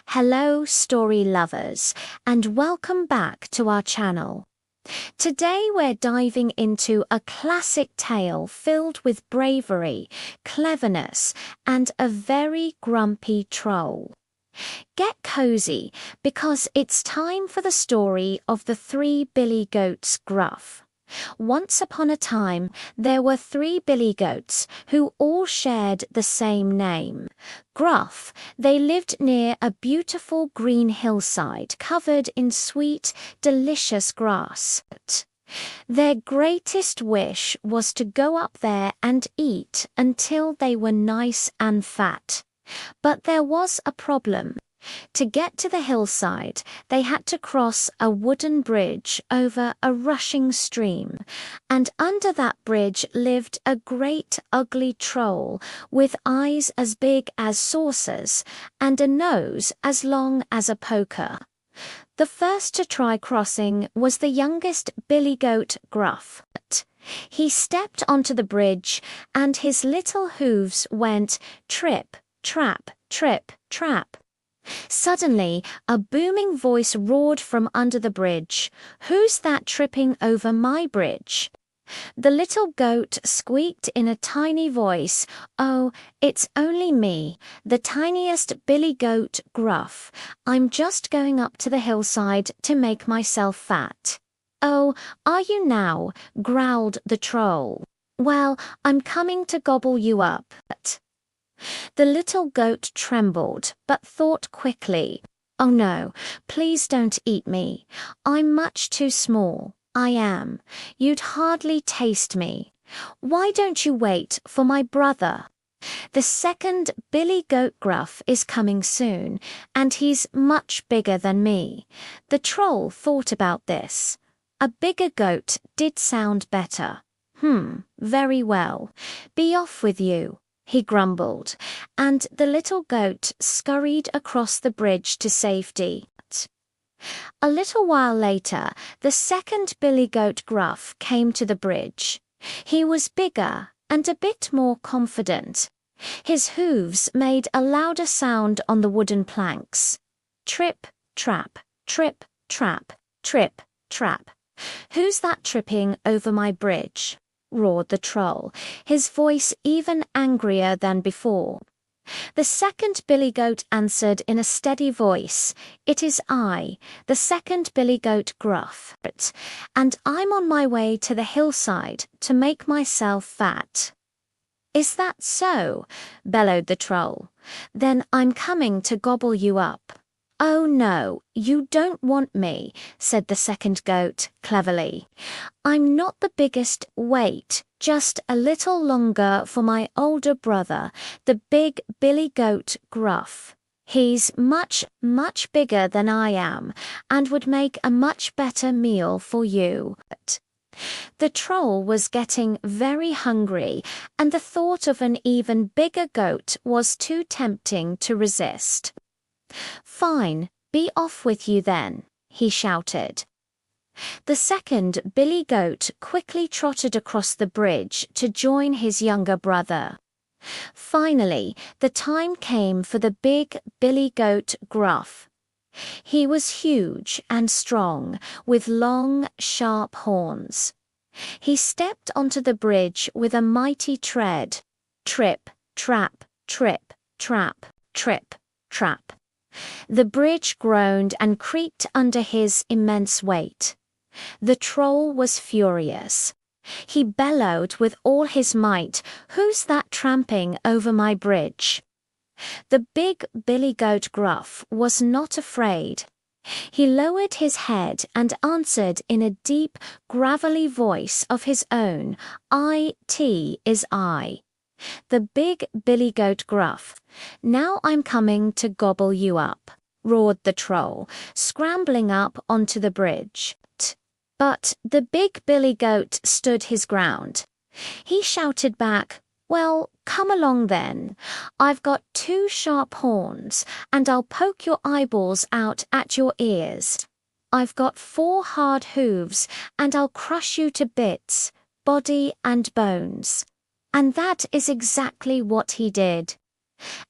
Hello, story lovers, and welcome back to our channel. Today we're diving into a classic tale filled with bravery, cleverness, and a very grumpy troll. Get cozy, because it's time for the story of the three Billy Goats Gruff. Once upon a time, there were three Billy Goats who all shared the same name. Gruff. They lived near a beautiful green hillside covered in sweet, delicious grass. Their greatest wish was to go up there and eat until they were nice and fat. But there was a problem. To get to the hillside, they had to cross a wooden bridge over a rushing stream, and under that bridge lived a great ugly troll with eyes as big as saucers and a nose as long as a poker. The first to try crossing was the youngest Billy Goat Gruff. He stepped onto the bridge, and his little hooves went trip, trap, trip, trap. Suddenly, a booming voice roared from under the bridge. "Who's that tripping over my bridge?" The little goat squeaked in a tiny voice, "Oh, it's only me, the tiniest Billy Goat Gruff. I'm just going up to the hillside to make myself fat." "Oh, are you now?" growled the troll. "Well, I'm coming to gobble you up." The little goat trembled, but thought quickly, "Oh no, please don't eat me. I'm much too small. I am. You'd hardly taste me. Why don't you wait for my brother? The second Billy Goat Gruff is coming soon, and he's much bigger than me." The troll thought about this. A bigger goat did sound better. Very well. Be off with you," he grumbled, and the little goat scurried across the bridge to safety. A little while later, the second Billy Goat Gruff came to the bridge. He was bigger and a bit more confident. His hooves made a louder sound on the wooden planks. Trip, trap, trip, trap, trip, trap. "Who's that tripping over my bridge?" roared the troll, his voice even angrier than before. The second Billy Goat answered in a steady voice, "It is I, the second Billy Goat Gruff, and I'm on my way to the hillside to make myself fat." "Is that so?" bellowed the troll. "Then I'm coming to gobble you up." "Oh no, you don't want me," said the second goat cleverly. "I'm not the biggest. Wait just a little longer for my older brother, the big Billy Goat Gruff. He's much, much bigger than I am, and would make a much better meal for you." The troll was getting very hungry, and the thought of an even bigger goat was too tempting to resist. "Fine, be off with you then," he shouted. The second Billy Goat quickly trotted across the bridge to join his younger brother. Finally, the time came for the big Billy Goat Gruff. He was huge and strong, with long, sharp horns. He stepped onto the bridge with a mighty tread. Trip, trap, trip, trap, trip, trap. The bridge groaned and creaked under his immense weight. The troll was furious. He bellowed with all his might, "Who's that tramping over my bridge?" The big Billy Goat Gruff was not afraid. He lowered his head and answered in a deep, gravelly voice of his own, "It is I, the big Billy Goat Gruff. Now I'm coming to gobble you up," roared the troll, scrambling up onto the bridge. But the big Billy Goat stood his ground. He shouted back, "Well, come along then. I've got two sharp horns, and I'll poke your eyeballs out at your ears. I've got 4 hard hooves, and I'll crush you to bits, body and bones." And that is exactly what he did.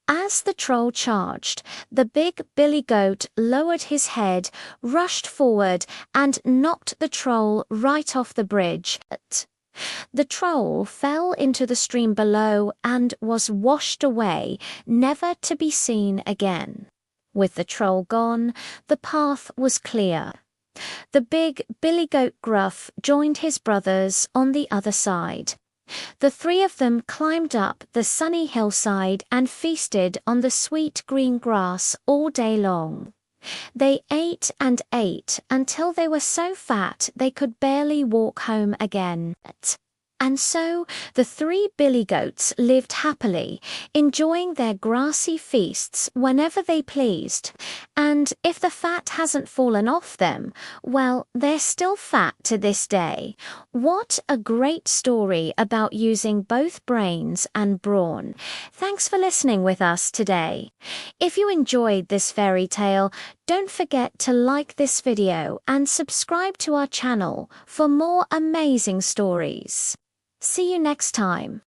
As the troll charged, the big Billy Goat lowered his head, rushed forward, and knocked the troll right off the bridge. The troll fell into the stream below and was washed away, never to be seen again. With the troll gone, the path was clear. The big Billy Goat Gruff joined his brothers on the other side. The three of them climbed up the sunny hillside and feasted on the sweet green grass all day long. They ate and ate until they were so fat they could barely walk home again. And so the three Billy Goats lived happily, enjoying their grassy feasts whenever they pleased. And if the fat hasn't fallen off them, well, they're still fat to this day. What a great story about using both brains and brawn. Thanks for listening with us today. If you enjoyed this fairy tale, don't forget to like this video and subscribe to our channel for more amazing stories. See you next time.